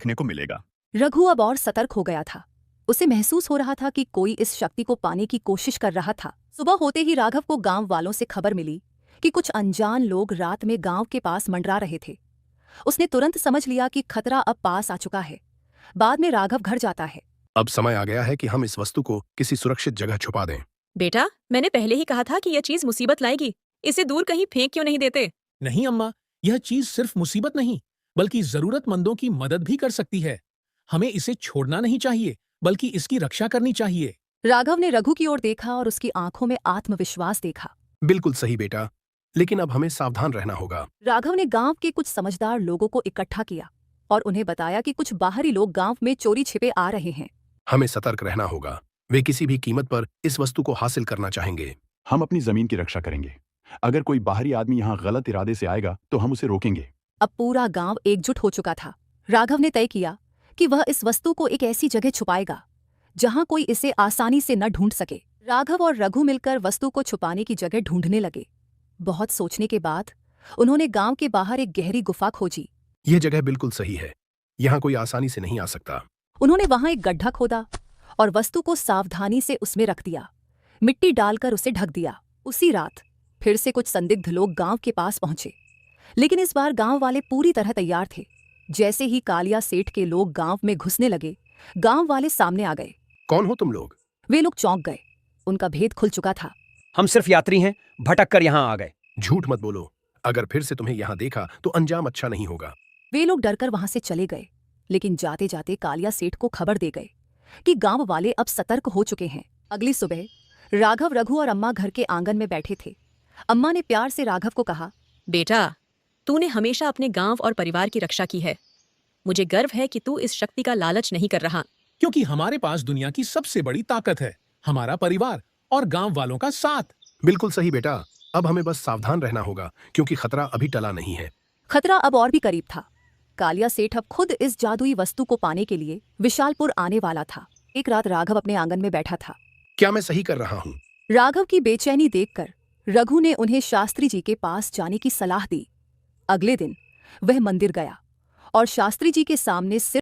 देखने को मिलेगा। रघु अब और सतर्क हो गया था। उसे महसूस हो रहा था कि कोई इस शक्ति को पाने की कोशिश कर रहा था। सुबह होते ही राघव को गांव वालों से खबर मिली कि कुछ अनजान लोग रात में गांव के पास मंडरा रहे थे। उसने तुरंत समझ लिया कि खतरा अब पास आ चुका है। बाद में राघव घर जाता है। अब समय आ गया है कि हम इस वस्तु को किसी सुरक्षित जगह छुपा दें। बेटा, मैंने पहले ही कहा था कि यह चीज मुसीबत लाएगी। इसे दूर कहीं फेंक क्यों नहीं देते? नहीं अम्मा, यह चीज सिर्फ मुसीबत नहीं बल्कि जरूरतमंदों की मदद भी कर सकती है। हमें इसे छोड़ना नहीं चाहिए बल्कि इसकी रक्षा करनी चाहिए। राघव ने रघु की ओर देखा और उसकी आंखों में आत्मविश्वास देखा। बिल्कुल सही बेटा, लेकिन अब हमें सावधान रहना होगा। राघव ने गांव के कुछ समझदार लोगों को इकट्ठा किया और उन्हें बताया कि कुछ बाहरी लोग गांव में चोरी छिपे आ रहे हैं। हमें सतर्क रहना होगा। वे किसी भी कीमत पर इस वस्तु को हासिल करना चाहेंगे। हम अपनी जमीन की रक्षा करेंगे। अगर कोई बाहरी आदमी यहाँ गलत इरादे से आएगा तो हम उसे रोकेंगे। अब पूरा गांव एकजुट हो चुका था। राघव ने तय किया कि वह इस वस्तु को एक ऐसी जगह छुपाएगा जहां कोई इसे आसानी से न ढूंढ सके। राघव और रघु मिलकर वस्तु को छुपाने की जगह ढूंढने लगे। बहुत सोचने के बाद उन्होंने गांव के बाहर एक गहरी गुफा खोजी। यह जगह बिल्कुल सही है। यहाँ कोई आसानी से नहीं आ सकता। उन्होंने वहां एक गड्ढा खोदा और वस्तु को सावधानी से उसमें रख दिया। मिट्टी डालकर उसे ढक दिया। उसी रात फिर से कुछ संदिग्ध लोग गांव के पास पहुंचे, लेकिन इस बार गांव वाले पूरी तरह तैयार थे। जैसे ही कालिया सेठ के लोग गांव में घुसने लगे, गांव वाले सामने आ गए। कौन हो तुम लोग? वे लोग चौंक गए। उनका भेद खुल चुका था। हम सिर्फ यात्री हैं, भटक कर यहाँ आ गए। झूठ मत बोलो। अगर फिर से तुम्हें यहाँ देखा तो अंजाम अच्छा नहीं होगा। वे लोग डरकर वहां से चले गए, लेकिन जाते जाते कालिया सेठ को खबर दे गए कि गांव वाले अब सतर्क हो चुके हैं। अगली सुबह राघव, रघु और अम्मा घर के आंगन में बैठे थे। अम्मा ने प्यार से राघव को कहा, बेटा, तूने हमेशा अपने गांव और परिवार की रक्षा की है। मुझे गर्व है कि तू इस शक्ति का लालच नहीं कर रहा। क्योंकि हमारे पास दुनिया की सबसे बड़ी ताकत है, हमारा परिवार और गांव वालों का साथ। बिल्कुल सही बेटा। अब हमें बस सावधान रहना होगा क्योंकि खतरा अभी टला नहीं है। खतरा अब और भी करीब था। कालिया सेठ अब खुद इस जादुई वस्तु को पाने के लिए विशालपुर आने वाला था। एक रात राघव अपने आंगन में बैठा था। क्या मैं सही कर रहा हूँ? राघव की बेचैनी देखकर रघु ने उन्हें शास्त्री जी के पास जाने की सलाह दी। अगले दिन वह मंदिर गया और शास्त्री जी के सामने सिर